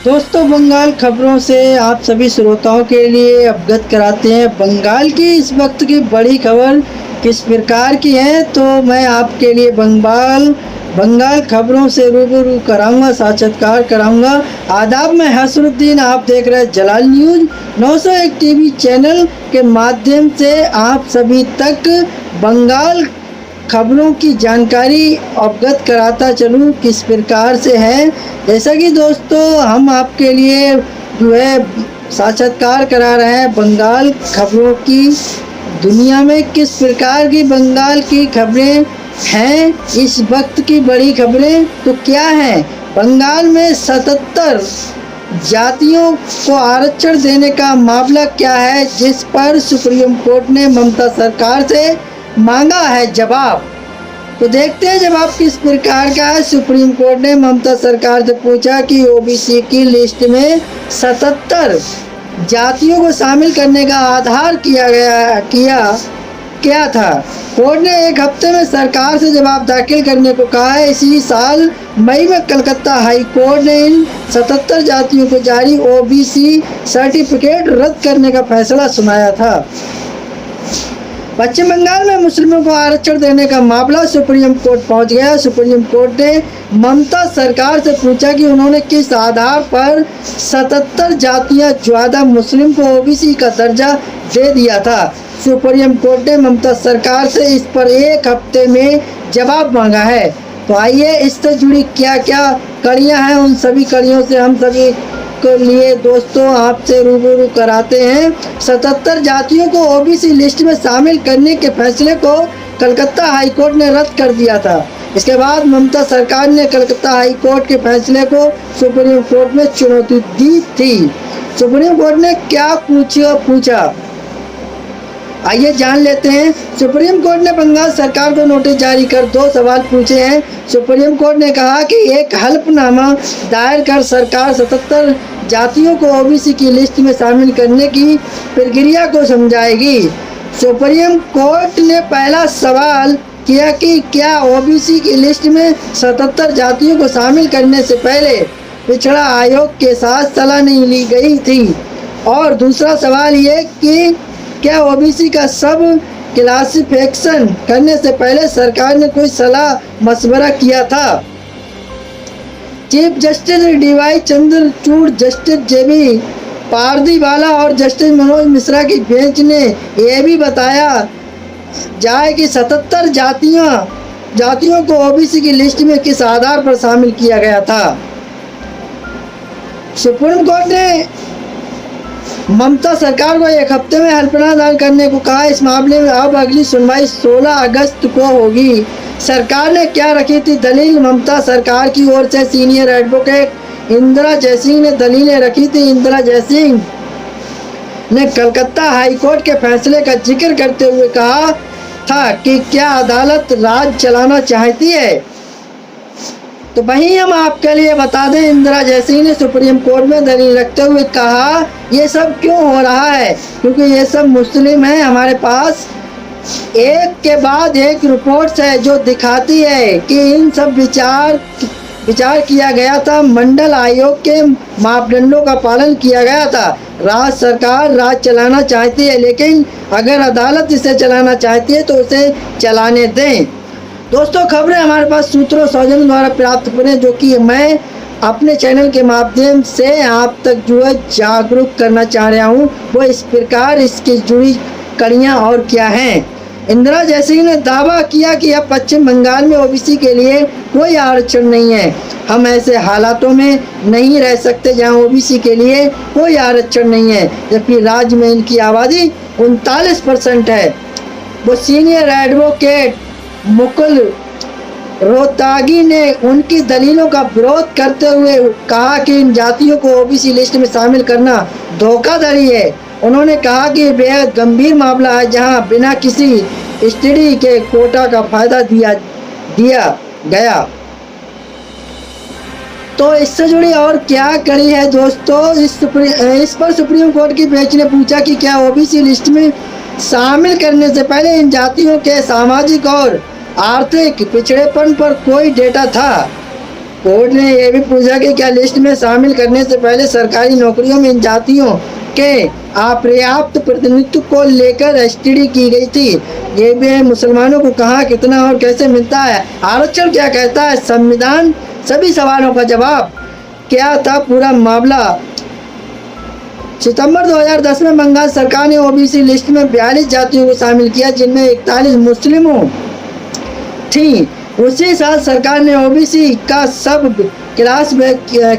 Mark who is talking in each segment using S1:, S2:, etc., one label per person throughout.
S1: दोस्तों, बंगाल खबरों से आप सभी श्रोताओं के लिए अवगत कराते हैं। बंगाल की इस वक्त की बड़ी खबर किस प्रकार की है, तो मैं आपके लिए बंगाल खबरों से रूबरू कराऊंगा, साक्षात्कार कराऊंगा। आदाब, मैं हसरुद्दीन, आप देख रहे हैं जलाल न्यूज 901 टीवी चैनल के माध्यम से आप सभी तक बंगाल खबरों की जानकारी अवगत कराता चलूँ किस प्रकार से है। जैसा कि दोस्तों हम आपके लिए जो है साक्षात्कार करा रहे हैं बंगाल खबरों की। दुनिया में किस प्रकार की बंगाल की खबरें हैं, इस वक्त की बड़ी खबरें तो क्या हैं। बंगाल में 77 जातियों को आरक्षण देने का मामला क्या है, जिस पर सुप्रीम कोर्ट ने ममता सरकार से मांगा है जवाब। तो देखते हैं जवाब किस प्रकार का है। सुप्रीम कोर्ट ने ममता सरकार से पूछा कि ओबीसी की लिस्ट में 77 जातियों को शामिल करने का आधार क्या था। कोर्ट ने एक हफ्ते में सरकार से जवाब दाखिल करने को कहा है। इसी साल मई में कलकत्ता हाई कोर्ट ने इन 77 जातियों को जारी ओबीसी सर्टिफिकेट रद्द करने का फैसला सुनाया था। पश्चिम बंगाल में मुस्लिमों को आरक्षण देने का मामला सुप्रीम कोर्ट पहुंच गया। सुप्रीम कोर्ट ने ममता सरकार से पूछा कि उन्होंने किस आधार पर 77 जातियां ज्यादा मुस्लिम को ओबीसी का दर्जा दे दिया था। सुप्रीम कोर्ट ने ममता सरकार से इस पर एक हफ्ते में जवाब मांगा है। तो आइए इससे जुड़ी क्या क्या कड़ियाँ हैं, उन सभी कड़ियों से हम सभी के लिए दोस्तों आपसे रूबरू कराते हैं। 77 जातियों को ओबीसी लिस्ट में शामिल करने के फैसले को कलकत्ता हाई कोर्ट ने रद्द कर दिया था। इसके बाद ममता सरकार ने कलकत्ता हाई कोर्ट के फैसले को सुप्रीम कोर्ट में चुनौती दी थी। सुप्रीम कोर्ट ने क्या पूछा आइए जान लेते हैं। सुप्रीम कोर्ट ने बंगाल सरकार को नोटिस जारी कर 2 सवाल पूछे हैं। सुप्रीम कोर्ट ने कहा कि एक हल्फनामा दायर कर सरकार 77 जातियों को ओबीसी की लिस्ट में शामिल करने की प्रक्रिया को समझाएगी। सुप्रीम कोर्ट ने पहला सवाल किया कि क्या ओबीसी की लिस्ट में 77 जातियों को शामिल करने से पहले पिछड़ा आयोग के साथ सलाह नहीं ली गई थी, और दूसरा सवाल ये कि क्या ओबीसी का सब क्लासिफिकेशन करने से पहले सरकार ने कोई सलाह मशवरा किया था। Chief justice DY Chandrachud, justice JB Pardiwala और जस्टिस मनोज मिश्रा की बेंच ने यह भी बताया जाए कि 77 जातियों को ओबीसी की लिस्ट में किस आधार पर शामिल किया गया था। सुप्रीम कोर्ट ने ममता सरकार को एक हफ्ते में हल्फनामा दायर करने को कहा। इस मामले में अब अगली सुनवाई 16 अगस्त को होगी। सरकार ने क्या रखी थी दलील। ममता सरकार की ओर से सीनियर एडवोकेट इंदिरा जयसिंह ने दलीलें रखी थी। इंदिरा जयसिंह ने कलकत्ता हाई कोर्ट के फैसले का जिक्र करते हुए कहा था कि क्या अदालत राज चलाना चाहती है। तो वहीं हम आपके लिए बता दें, इंदिरा जयसिंह ने सुप्रीम कोर्ट में दलील रखते हुए कहा ये सब क्यों हो रहा है, क्योंकि ये सब मुस्लिम हैं। हमारे पास एक के बाद एक रिपोर्ट्स है जो दिखाती है कि इन सब विचार किया गया था, मंडल आयोग के मापदंडों का पालन किया गया था। राज्य सरकार राज चलाना चाहती है, लेकिन अगर अदालत इसे चलाना चाहती है तो उसे चलाने दें। दोस्तों, खबरें हमारे पास सूत्रों सौजन्य द्वारा प्राप्त हुए, जो कि मैं अपने चैनल के माध्यम से आप तक जो है जागरूक करना चाह रहा हूँ। वो इस प्रकार इसकी जुड़ी कड़ियाँ और क्या हैं। इंदिरा जयसिंह ने दावा किया कि अब पश्चिम बंगाल में ओबीसी के लिए कोई आरक्षण नहीं है। हम ऐसे हालातों में नहीं रह सकते जहां ओबीसी के लिए कोई आरक्षण नहीं है, जबकि राज्य में इनकी आबादी 39% है। वो सीनियर एडवोकेट मुकुल रोहतागी ने उनकी दलीलों का विरोध करते हुए कहा कि इन जातियों को ओबीसी लिस्ट में शामिल करना धोखाधड़ी है। उन्होंने कहा कि बेहद गंभीर मामला है जहां बिना किसी स्टडी के कोटा का फायदा दिया गया। तो इससे जुड़ी और क्या कड़ी है दोस्तों, इस पर सुप्रीम कोर्ट की बेंच ने पूछा कि क्या ओबीसी लिस्ट में शामिल करने से पहले इन जातियों के सामाजिक और आर्थिक पिछड़ेपन पर कोई डेटा था। कोर्ट ने यह भी पूछा कि क्या लिस्ट में शामिल करने से पहले सरकारी नौकरियों में इन जातियों के अपर्याप्त प्रतिनिधित्व को लेकर एसटीडी की गई थी। ये भी मुसलमानों को कहाँ, कितना और कैसे मिलता है, आरक्षण क्या कहता है, संविधान, सभी सवालों का जवाब क्या था पूरा मामला। सितंबर 2010 में बंगाल सरकार ने ओबीसी लिस्ट में 42 जातियों को शामिल किया, जिनमें 41 मुस्लिमों थी। उसी साल सरकार ने ओबीसी का सब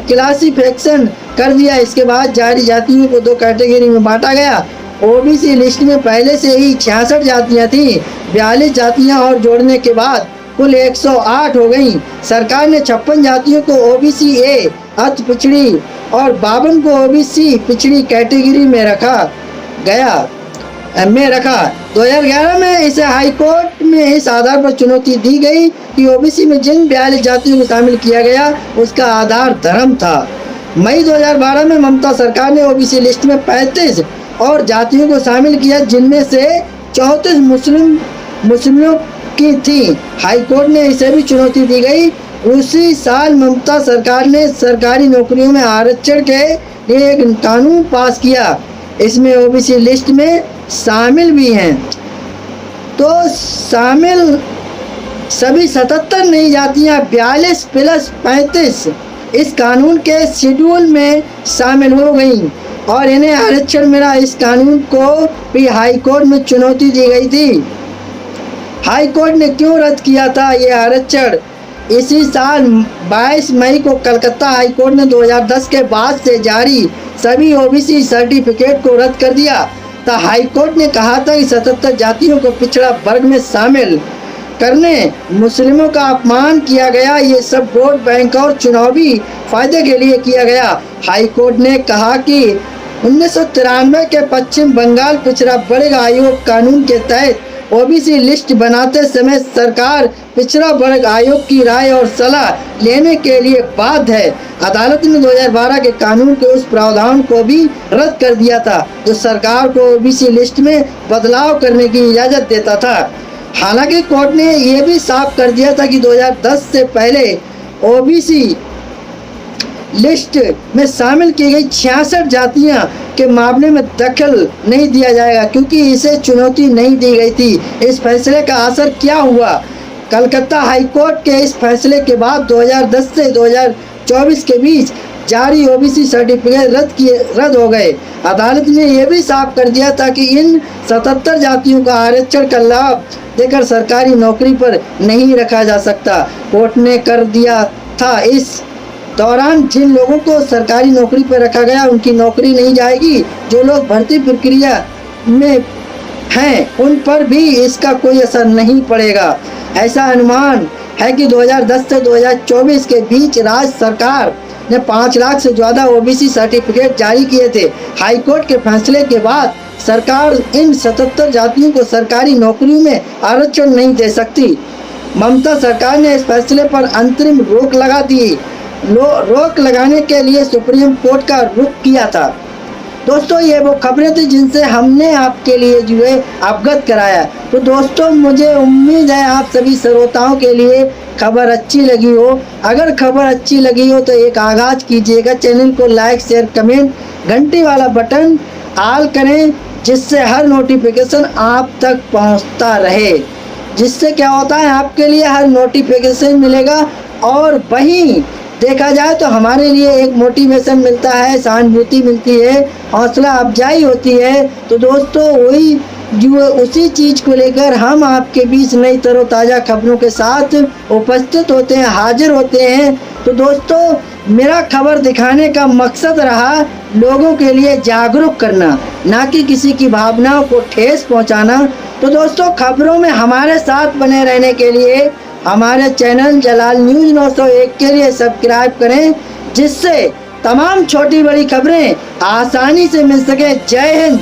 S1: क्लासिफिकेशन कर दिया। इसके बाद जारी जातियों को 2 कैटेगरी में बांटा गया। ओबीसी लिस्ट में पहले से ही 66 जातियां थी। 42 जातियां और जोड़ने के बाद कुल 108 हो गई। सरकार ने 56 जातियों को ओबीसी ए अति पिछड़ी और 52 को ओबीसी पिछड़ी कैटेगरी में रखा। 2011 में इसे हाई कोर्ट में इस आधार पर चुनौती दी गई कि ओबीसी में जिन 42 जातियों को शामिल किया गया उसका आधार धर्म था। मई 2012 में ममता सरकार ने ओबीसी लिस्ट में 35 और जातियों को शामिल किया, जिनमें से 34 मुस्लिमों की थी। हाई कोर्ट ने इसे भी चुनौती दी गई। उसी साल ममता सरकार ने सरकारी नौकरियों में आरक्षण के लिए एक कानून पास किया। इसमें ओबीसी लिस्ट में शामिल भी हैं। तो शामिल सभी 77 नई जातियां 42 प्लस 35 इस कानून के शेड्यूल में शामिल हो गई और इन्हें आरक्षण मिला। इस कानून को भी हाई कोर्ट में चुनौती दी गई थी। हाई कोर्ट ने क्यों रद्द किया था ये आरक्षण? इसी साल 22 मई को कलकत्ता हाई कोर्ट ने 2010 के बाद से जारी सभी ओबीसी सर्टिफिकेट को रद्द कर दिया था। हाई कोर्ट ने कहा था कि 77 जातियों को पिछड़ा वर्ग में शामिल करने मुस्लिमों का अपमान किया गया। ये सब वोट बैंक और चुनावी फायदे के लिए किया गया। हाई कोर्ट ने कहा कि 1993 के पश्चिम बंगाल पिछड़ा वर्ग आयोग कानून के तहत ओबीसी लिस्ट बनाते समय सरकार पिछड़ा वर्ग आयोग की राय और सलाह लेने के लिए बाध्य है। अदालत ने 2012 के कानून के उस प्रावधान को भी रद्द कर दिया था जो सरकार को ओबीसी लिस्ट में बदलाव करने की इजाज़त देता था। हालांकि कोर्ट ने यह भी साफ कर दिया था कि 2010 से पहले ओबीसी लिस्ट में शामिल की गई 66 जातियां के मामले में दखल नहीं दिया जाएगा, क्योंकि इसे चुनौती नहीं दी गई थी। इस फैसले का असर क्या हुआ? कलकत्ता हाई कोर्ट के इस फैसले के बाद 2010 से 2024 के बीच जारी ओबीसी सर्टिफिकेट रद्द हो गए। अदालत ने यह भी साफ कर दिया था कि इन 77 जातियों का आरक्षण का लाभ देकर सरकारी नौकरी पर नहीं रखा जा सकता। कोर्ट ने कर दिया था इस दौरान जिन लोगों को सरकारी नौकरी पर रखा गया उनकी नौकरी नहीं जाएगी। जो लोग भर्ती प्रक्रिया में हैं उन पर भी इसका कोई असर नहीं पड़ेगा। ऐसा अनुमान है कि 2010 से 2024 के बीच राज्य सरकार ने 5 लाख से ज़्यादा ओबीसी सर्टिफिकेट जारी किए थे। हाई कोर्ट के फैसले के बाद सरकार इन 77 जातियों को सरकारी नौकरियों में आरक्षण नहीं दे सकती। ममता सरकार ने इस फैसले पर अंतरिम रोक लगा दी। रोक लगाने के लिए सुप्रीम कोर्ट का रुख किया था। दोस्तों, ये वो खबरें थी जिनसे हमने आपके लिए जो है अवगत कराया। तो दोस्तों, मुझे उम्मीद है आप सभी श्रोताओं के लिए खबर अच्छी लगी हो। अगर खबर अच्छी लगी हो तो एक आगाज कीजिएगा, चैनल को लाइक शेयर कमेंट घंटी वाला बटन ऑल करें, जिससे हर नोटिफिकेशन आप तक पहुंचता रहे। जिससे क्या होता है, आपके लिए हर नोटिफिकेशन मिलेगा और वहीं देखा जाए तो हमारे लिए एक मोटिवेशन मिलता है, सहानुभूति मिलती है, हौसला अफजाई होती है। तो दोस्तों, वही जो उसी चीज़ को लेकर हम आपके बीच नई तरोताज़ा खबरों के साथ उपस्थित होते हैं, हाजिर होते हैं। तो दोस्तों, मेरा खबर दिखाने का मकसद रहा लोगों के लिए जागरूक करना, ना कि किसी की भावनाओं को ठेस पहुंचाना। तो दोस्तों, खबरों में हमारे साथ बने रहने के लिए हमारे चैनल जलाल न्यूज़ 901 के लिए सब्सक्राइब करें, जिससे तमाम छोटी बड़ी खबरें आसानी से मिल सके। जय हिंद।